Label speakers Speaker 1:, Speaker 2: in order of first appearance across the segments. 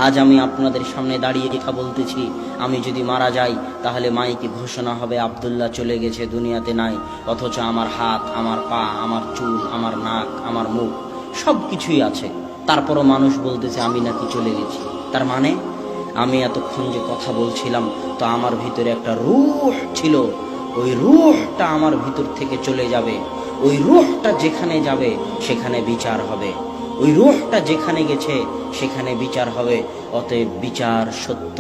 Speaker 1: আজ আমি আপনাদের সামনে দাঁড়িয়ে কথা বলতেছি, আমি যদি মারা যাই তাহলে মাইকে ঘোষণা হবে আব্দুল্লাহ চলে গেছে, দুনিয়াতে নাই। অথচ আমার হাত, আমার পা, আমার চুল, আমার নাক, আমার মুখ সব কিছুই আছে। তারপরও মানুষ বলতেছে আমি নাকি চলে গেছি। তার মানে আমি এতক্ষণ যে কথা বলছিলাম, তো আমার ভিতরে একটা রূহ ছিল, ওই রূহটা আমার ভিতর থেকে চলে যাবে। ওই রূহটা যেখানে যাবে সেখানে বিচার হবে। ওই রূহটা যেখানে গেছে সেখানে বিচার হবে। অতএব বিচার সত্য,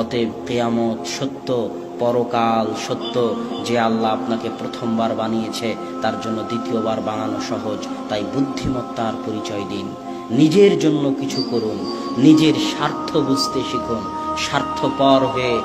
Speaker 1: অতএব কিয়ামত সত্য, পরকাল সত্য। যে আল্লাহ আপনাকে প্রথমবার বানিয়েছে তার জন্য দ্বিতীয়বার বানানো সহজ। তাই বুদ্ধিমত্তার পরিচয় দিন, নিজের জন্য কিছু করুন, নিজের স্বার্থ বুঝতে শিখুন, স্বার্থপর হয়ে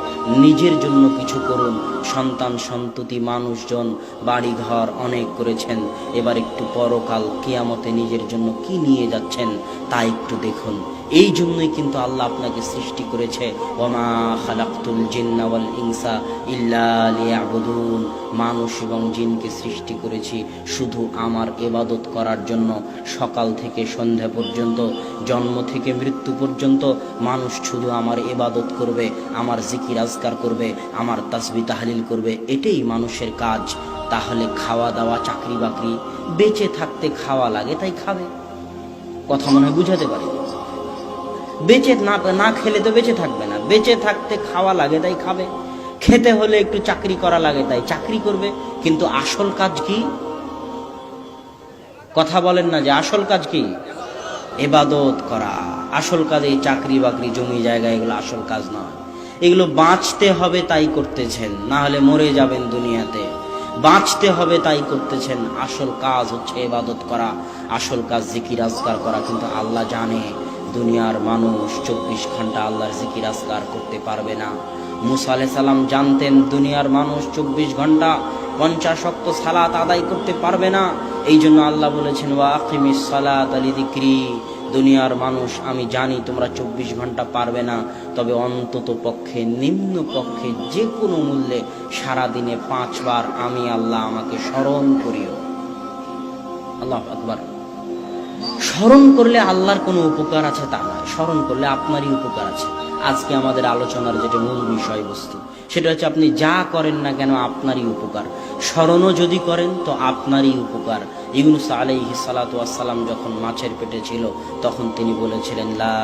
Speaker 1: নিজের জন্য কিছু করুন। সন্তান সন্ততি মানুষজন বাড়িঘর অনেক করেছেন, এবার একটু পরকাল কিয়ামতে নিজের জন্য কি নিয়ে যাচ্ছেন তা একটু দেখুন। এই জন্যই কিন্তু আল্লাহ আপনাকে সৃষ্টি করেছে, ওমা খালাকতুল জিন্না ওয়াল ইনসা ইল্লা লিয়াবুদুন। মানুষ এবং জিনকে সৃষ্টি করেছি শুধু আমার ইবাদত করার জন্য। সকাল থেকে সন্ধ্যা পর্যন্ত, জন্ম থেকে মৃত্যু পর্যন্ত মানুষ শুধু আমার ইবাদত করবে, আমার জিকির আজকার করবে, আমার তাসবিহ তাহলিল করবে, এটাই মানুষের কাজ। তাহলে খাওয়া দাওয়া, চাকরি বাকরি, বেঁচে থাকতে খাওয়া লাগে তাই খাবে। কথা মনে হয় বুঝাতে পারি? বেঁচে না খেলে তো বেঁচে থাকবে না। বেঁচে থাকতে খাওয়া লাগে তাই খাবে। খেতে হলে একটু চাকরি করা লাগে তাই চাকরি করবে। কিন্তু আসল কাজ কি? কথা বলেন না যে আসল কাজ কি? ইবাদত করা। আসল কাজ এই চাকরি বাকরি, জমি জায়গা, এগুলো আসল কাজ নয়। এগুলো বাঁচতে হবে তাই করতেছেন, না হলে মরে যাবেন দুনিয়াতে। বাঁচতে হবে তাই করতেছেন। আসল কাজ হচ্ছে ইবাদত করা, আসল কাজ জিকির আজকার করা। কিন্তু আল্লাহ জানে দুনিয়ার মানুষ 24 ঘন্টা আল্লাহর জিকির আজকার করতে পারবে না। মুসা আলাইহিস সালাম জানতেন দুনিয়ার মানুষ 24 ঘন্টা 50 ওয়াক্ত সালাত আদায় করতে পারবে না। এই জন্য আল্লাহ বলেছেন ওয়া আকিমিস সালাতা লিযিকরি। দুনিয়ার মানুষ আমি জানি তোমরা 24 ঘন্টা পারবে না, তবে অন্তত পক্ষে, নিম্ন পক্ষে, যে কোনো মূল্যে সারাদিনে 5 বার আমি আল্লাহ আমাকে স্মরণ করিও। আল্লাহু আকবার। স্মরণ করলে আল্লাহর কোনো উপকার আছে তা নয়, স্মরণ করলে আপনারই উপকার আছে। আজকে আমাদের আলোচনার যেটা মূল বিষয়বস্তু, সেটা হচ্ছে আপনি যা করেন না কেন আপনারই উপকার। স্মরণও যদি করেন তো আপনারই উপকার। ইউনূস আলাইহিস সালাতু ওয়াস সালাম যখন মাছের পেটে ছিল তখন তিনি বলেছিলেন লা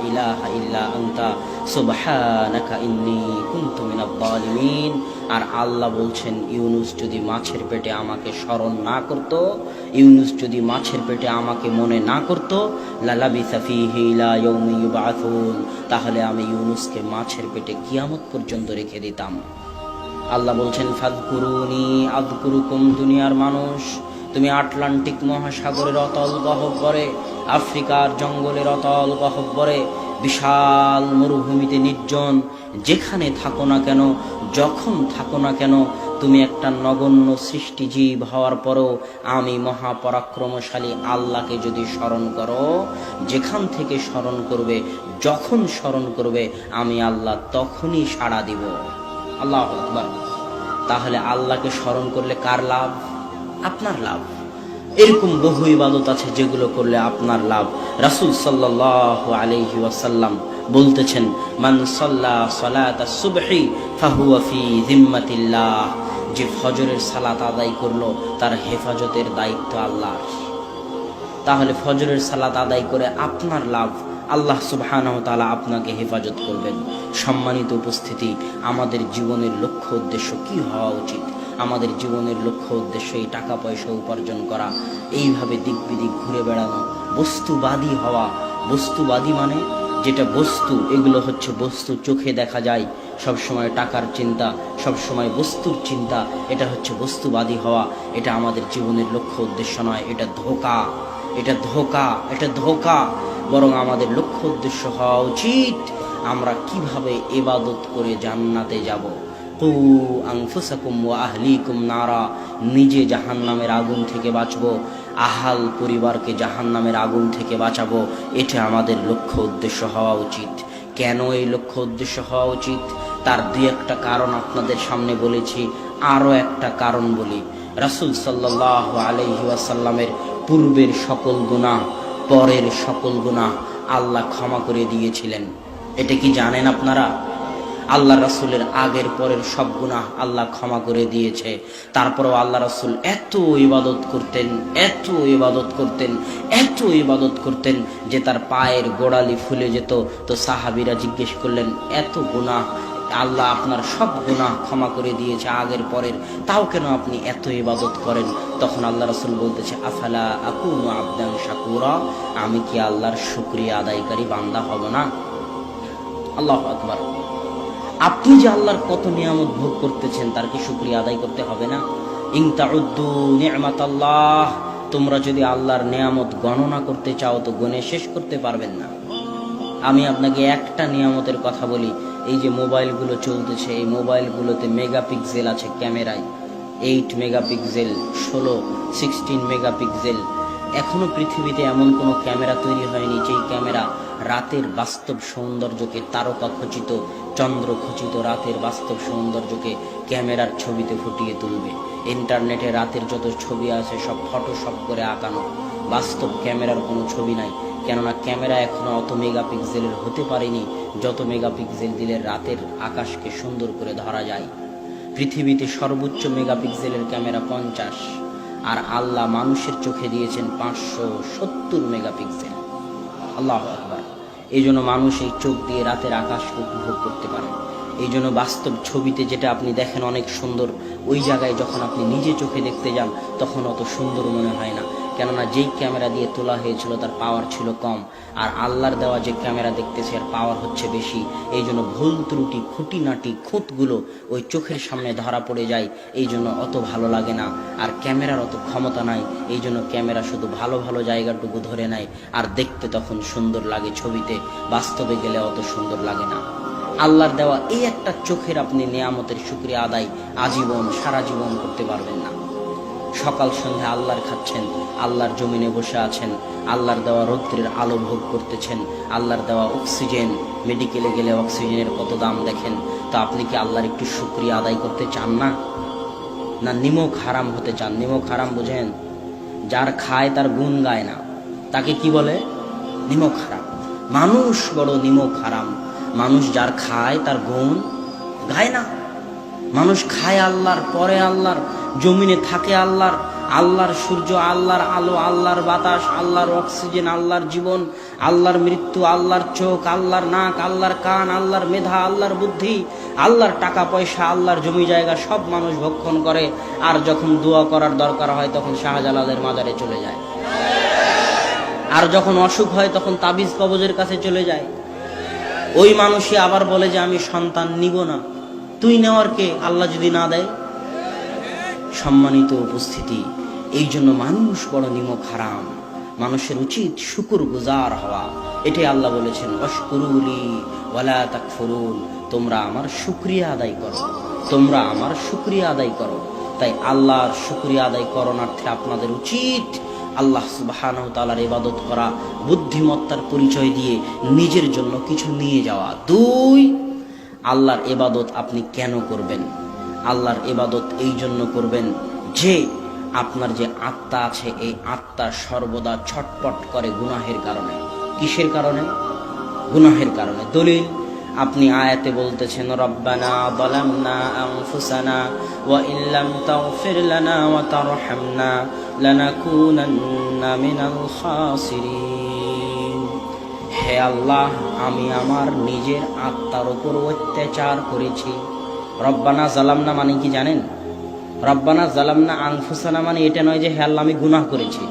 Speaker 1: ইলাহা ইল্লা আনতা সুবহানাকা ইন্নী কুনতু মিনাজ জালিমিন। আর আল্লাহ বলছেন ইউনূস যদি মাছের পেটে আমাকে স্মরণ না করত, ইউনূস যদি মাছের পেটে আমাকে মনে না করত, লালাবিসা ফীহি ইলা ইয়াউমি ইউবআসুন, তাহলে আমি ইউনূসকে মাছের পেটে কিয়ামত পর্যন্ত রেখে দিতাম। আল্লাহ বলছেন ফাযকুরুনি আযকুরুকুম। দুনিয়ার মানুষ, তুমি আটলান্টিক মহাসাগরের অতল গহ্বরে, আফ্রিকার জঙ্গলের অতল গহ্বরে, বিশাল মরুভূমিতে নির্জন যেখানে থাকো না কেন, যখন থাকো না কেন, তুমি একটা নগণ্য সৃষ্টিজীব হওয়ার পরও আমি মহাপরাক্রমশালী আল্লাহকে যদি স্মরণ করো, যেখান থেকে স্মরণ করবে, যখন স্মরণ করবে, আমি আল্লাহ তখনই সাড়া দিব। আল্লাহু আকবার। তাহলে আল্লাহকে স্মরণ করলে কার লাভ? আপনার লাভ। এরকম বহু ইবাদত আছে যেগুলো করলে আপনার লাভ। রাসূল সাল্লাল্লাহু আলাইহি ওয়াসাল্লাম বলতেছেন মান সাল্লা সালাতাস সুবহি ফাহুয়া ফি যিম্মাতিল্লাহ। যে ফজরের সালাত আদায় করলো তার হেফাজতের দায়িত্ব আল্লাহর। তাহলে ফজরের সালাত আদায় করে আপনার লাভ, আল্লাহ সুবহানাহু ওয়া তাআলা আপনাকে হেফাজত করবেন। সম্মানিত উপস্থিতি, আমাদের জীবনের লক্ষ্য উদ্দেশ্য কি হওয়া উচিত? আমাদের জীবনের লক্ষ্য উদ্দেশ্য এই টাকা পয়সা উপার্জন করা, এইভাবে দিক বিদিক ঘুরে বেড়ানো, বস্তুবাদী হওয়া। বস্তুবাদী মানে যেটা বস্তু, এগুলো হচ্ছে বস্তু, চোখে দেখা যায়, সবসময় টাকার চিন্তা, সবসময় বস্তুর চিন্তা, এটা হচ্ছে বস্তুবাদী হওয়া। এটা আমাদের জীবনের লক্ষ্য উদ্দেশ্য নয়, এটা ধোঁকা, এটা ধোঁকা, এটা ধোঁকা। বরং আমাদের লক্ষ্য উদ্দেশ্য হওয়া উচিত আমরা কিভাবে ইবাদত করে জান্নাতে যাব। কু আনফুসাকুম ওয়া আহলিকুম নারা। নিজে জাহান্নামের আগুন থেকে বাঁচবো, আহাল পরিবারকে জাহান্নামের আগুন থেকে বাঁচাবো। এটা আমাদের লক্ষ্য উদ্দেশ্য হওয়া উচিত। কেন এই লক্ষ্য উদ্দেশ্য হওয়া উচিত তার দুই একটা কারণ আপনাদের সামনে বলেছি। আরও একটা কারণ বলি। রাসূল সাল্লাল্লাহু আলাইহি ওয়াসাল্লামের পূর্বের সকল গুনাহ, পরের সকল গুনাহ আল্লাহ ক্ষমা করে দিয়েছিলেন। এটা কি জানেন আপনারা? আল্লাহ রাসূলের আগের পরের সব গুনাহ আল্লাহ ক্ষমা করে দিয়েছে। তারপরেও আল্লাহ রাসূল এত ইবাদত করতেন, এত ইবাদত করতেন, এত ইবাদত করতেন যে তার পায়ের গোড়ালি ফুলে যেত। তো সাহাবীরা জিজ্ঞেস করলেন, এত গুনাহ, আল্লাহ আপনার সব গুনাহ ক্ষমা করে দিয়েছে আগের পরের, তাও কেন আপনি এত ইবাদত করেন? তখন আল্লাহ রাসূল বলতেছে, আফালা আকুনু আবদান শাকুরা, আমি কি আল্লাহর শুকরিয়া আদায়কারী বান্দা হব না? আল্লাহু আকবার। আপনি যে আল্লাহর কত নিয়ামত ভোগ করতেছেন, তার কি শুকরিয়া আদায় করতে হবে না? ইন তাউদ্দু নি'মাতাল্লাহ, তোমরা যদি আল্লাহর নিয়ামত গণনা করতে চাও তো গুণে শেষ করতে পারবেন না। আমি আপনাকে একটা নিয়ামতের কথা বলি, এই যে মোবাইলগুলো চলতেছে, এই মোবাইলগুলোতে মেগাপিক্সেল আছে ক্যামেরায়, 8 মেগাপিক্সেল, 16 মেগাপিক্সেল। এখনো পৃথিবীতে এমন কোনো ক্যামেরা তৈরি হয়নি যেই ক্যামেরা রাতের বাস্তব সৌন্দর্যকে, তারকা খচিত, চন্দ্র খচিত রাতের বাস্তব সৌন্দর্যকে ক্যামেরার ছবিতে ফুটিয়ে তুলবে। ইন্টারনেটে রাতের যত ছবি আছে সব ফটোশপ করে আঁকানো, বাস্তব ক্যামেরার কোনো ছবি নাই। কেননা ক্যামেরা এখনো অত মেগাপিক্সেলের হতে পারেনি যত মেগাপিক্সেল দিলে রাতের আকাশকে সুন্দর করে ধরা যায়। পৃথিবীতে সর্বোচ্চ মেগাপিক্সেলের ক্যামেরা 50, আর আল্লাহ মানুষের চোখে দিয়েছেন 570 মেগাপিক্সেল। আল্লাহু আকবার। এই জন্য মানুষ এই চোখ দিয়ে রাতের আকাশকে উপভোগ করতে পারে। এই জন্য বাস্তব ছবিতে যেটা আপনি দেখেন অনেক সুন্দর, ওই জায়গায় যখন আপনি নিজে চোখে দেখতে যান তখন অত সুন্দর মনে হয় না। কেননা যেই ক্যামেরা দিয়ে তোলা হয়েছিল তার পাওয়ার ছিল কম, আর আল্লাহর দেওয়া যে ক্যামেরা দেখতেছে এর পাওয়ার হচ্ছে বেশি। এই জন্য ভুল ত্রুটি, খুঁটিনাটি, খুঁতগুলো ওই চোখের সামনে ধরা পড়ে যায়, এই জন্য অত ভালো লাগে না। আর ক্যামেরার অত ক্ষমতা নাই, এই জন্য ক্যামেরা শুধু ভালো ভালো জায়গাটুকু ধরে নেয়, আর দেখতে তখন সুন্দর লাগে ছবিতে, বাস্তবে গেলে অত সুন্দর লাগে না। আল্লাহর দেওয়া এই একটা চোখের আপনি নিয়ামতের শুকরিয়া আদায় আজীবন, সারা জীবন করতে পারবেন না। সকাল সন্ধ্যা আল্লাহর খাচ্ছেন, আল্লাহর জমিনে বসে আছেন, আল্লাহর দেওয়া রৌদ্রের আলো ভোগ করতেছেন, আল্লাহর দেওয়া অক্সিজেন, মেডিকেলে গেলে অক্সিজেনের কত দাম দেখেন। তো আপনি কি আল্লাহর একটু শুকরিয়া আদায় করতে চান না? না নিমক হারাম হতে চান? নিমক হারাম বোঝেন? যার খায় তার গুণ গায় না, তাকে কি বলে? নিমক হারাম। মানুষ বড় নিমক হারাম। মানুষ যার খায় তার গুণ গায় না। মানুষ খায় আল্লাহর, পরে আল্লাহর, জমিনে থাকে আল্লাহর, আল্লাহর সূর্য, আল্লাহর আলো, আল্লাহর বাতাস, আল্লাহর অক্সিজেন, আল্লাহর জীবন, আল্লাহর মৃত্যু, আল্লাহর চোখ, আল্লাহর নাক, আল্লাহর কান, আল্লাহর মেধা, আল্লাহর বুদ্ধি, আল্লাহর টাকা পয়সা, আল্লাহর জমি জায়গা সব মানুষ ভক্ষণ করে। আর যখন দোয়া করার দরকার হয় তখন শাহজালালের মাজারে চলে যায়, আর যখন অসুখ হয় তখন তাবিজ কবজের কাছে চলে যায়। ওই মানুষই আবার বলে যে আমি সন্তান নিব না। তুই নেওয়ার কে, আল্লাহ যদি না দেয়? সম্মানিত উপস্থিতি, এই জন্য মানুষ বড় নিমক হারাম। মানুষের উচিত শুকর গুজার হওয়া। এটাই আল্লাহ বলেছেন, ওয়াশকুরুলি ওয়ালা তাকফুরুন, তোমরা আমার শুকরিয়া আদায় করো, তোমরা আমার শুকরিয়া আদায় করো। তাই আল্লাহর শুকরিয়া আদায় করণার্থে আপনাদের উচিত আল্লাহ সুবহানাহু ওয়া তাআলার ইবাদত করা, বুদ্ধিমত্তার পরিচয় দিয়ে নিজের জন্য কিছু নিয়ে যাওয়া। 2, আল্লাহর ইবাদত আপনি কেন করবেন? আল্লাহর ইবাদত এই জন্য করবেন যে আপনার যে আত্মা আছে, এই আত্মা সর্বদা ছটপট করে গুনাহের কারণে। কিসের কারণে? গুনাহের কারণে। দলিল, আপনি আয়াতে বলতেছেন, রব্বানা যালামনা আনফুসানা ওয়া ইল্লাম তাগফির লানা ওয়া তারহামনা লানাকুনান্না মিনাল খাসিরিন। হে আল্লাহ, আমি আমার নিজের আত্মার উপর অত্যাচার করেছি। রব্বানা জালামনা মানে কি জানেন? রব্বানা জালামনা আনফুসানা মানে এটা নয় যে হে আল্লাহ আমি গুনাহ করেছি।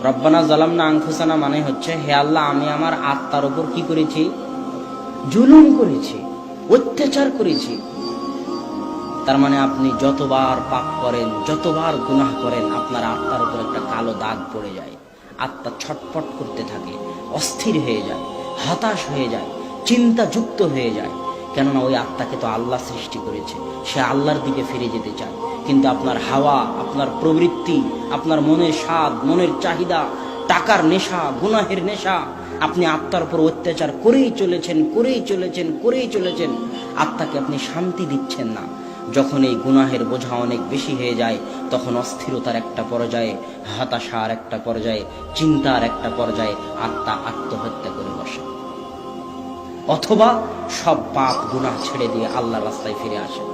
Speaker 1: রব্বানা জালামনা আনফুসানা মানে হচ্ছে, হে আল্লাহ আমি আমার আত্মার উপর কি করেছি? জুলুম করেছি, অত্যাচার করেছি। তার মানে আপনি যতবার পাপ করেন, যতবার গুনাহ করেন, আপনার আত্মার উপর একটা কালো দাগ পড়ে যায়। আত্মা ছটফট করতে থাকে, অস্থির হয়ে যায়, হতাশ হয়ে যায়, চিন্তাযুক্ত হয়ে যায়। কেননা ওই আত্মাকে তো আল্লাহ সৃষ্টি করেছে, সে আল্লাহর দিকে ফিরে যেতে চায়। কিন্তু আপনার হাওয়া, আপনার প্রবৃত্তি, আপনার মনের স্বাদ, মনের চাহিদা, টাকার নেশা, গুনাহের নেশা, আপনি আত্মার উপর অত্যাচার করেই চলেছেন, করেই চলেছেন, করেই চলেছেন। আত্মাকে আপনি শান্তি দিচ্ছেন না। যখন এই গুনাহের বোঝা অনেক বেশি হয়ে যায় তখন অস্থিরতার একটা পর্যায়ে, হতাশার একটা পর্যায়ে, চিন্তার একটা পর্যায়ে আত্মা আত্মহত্যা করে বসে। অথবা সব পাপ গুনাহ ছেড়ে দিয়ে আল্লাহর রাস্তায় ফিরে আসেন।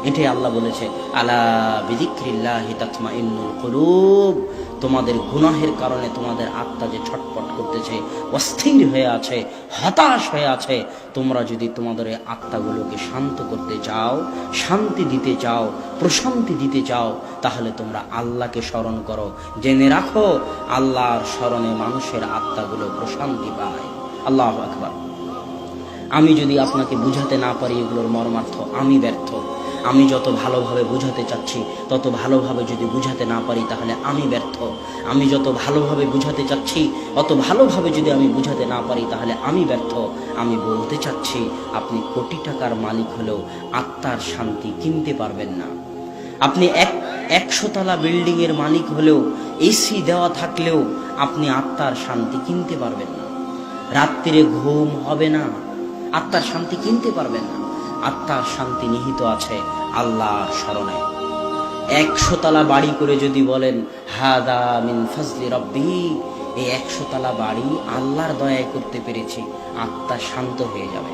Speaker 1: এটাই আল্লাহ বলেছে, আলা বিযিকরিল্লাহি তাতমাইন্নুল কুলুব। তোমাদের গুনাহের কারণে তোমাদের আত্মা যে ছটফট করতেছে, অস্থির হয়ে আছে, হতাশ হয়ে আছে, তোমরা যদি তোমাদের এই আত্মাগুলোকে শান্ত করতে চাও, শান্তি দিতে চাও, প্রশান্তি দিতে চাও, তাহলে তোমরা আল্লাহকে স্মরণ করো। জেনে রাখো, আল্লাহর স্মরণে মানুষের আত্মাগুলো প্রশান্তি পায়। আল্লাহু আকবার। আমি যদি আপনাকে বুঝাতে না পারি এগুলোর মর্মার্থ, আমি ব্যর্থ। আমি যত ভালোভাবে বুঝাতে চাচ্ছি তত ভালোভাবে যদি বুঝাতে না পারি তাহলে আমি ব্যর্থ। আমি যত ভালোভাবে বুঝাতে চাচ্ছি অত ভালোভাবে যদি আমি বুঝাতে না পারি তাহলে আমি ব্যর্থ। আমি বলতে চাচ্ছি, আপনি কোটি টাকার মালিক হলেও আত্মার শান্তি কিনতে পারবেন না। আপনি 100 তলা বিল্ডিং এর মালিক হলেও, এসি দেওয়া থাকলেও আপনি আত্মার শান্তি কিনতে পারবেন না। রাত্রিরে ঘুম হবে না, আত্মার শান্তি কিনতে পারবেন না। আত্মার শান্তি নিহিত আছে আল্লাহর স্মরণে। 100 তলা বাড়ি করে যদি বলেন হাদা মিন ফাজলি রব্বি, এই 100 তলা বাড়ি আল্লাহর দয়ায় করতে পেরেছি, আত্মা শান্ত হয়ে যাবে।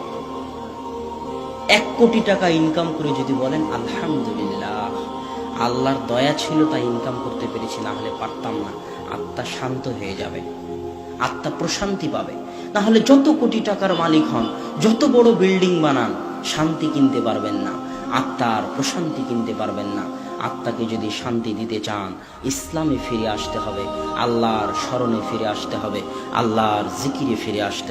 Speaker 1: 1 কোটি টাকা ইনকাম করে যদি বলেন আলহামদুলিল্লাহ, আল্লাহর দয়া ছিল তাই ইনকাম করতে পেরেছি, না হলে পারতাম না, আত্মা শান্ত হয়ে যাবে, আত্মা প্রশান্তি পাবে। তাহলে যত কোটি টাকার মালিক হন, যত বড় বিল্ডিং বানান, শান্তি কিনতে পারবেন না, আত্মার প্রশান্তি কিনতে পারবেন না। আত্মাকে যদি শান্তি দিতে চান, ইসলামে ফিরে আসতে হবে, আল্লাহর স্মরণে ফিরে আসতে হবে, আল্লাহর জিকিরে ফিরে আসতে হবে।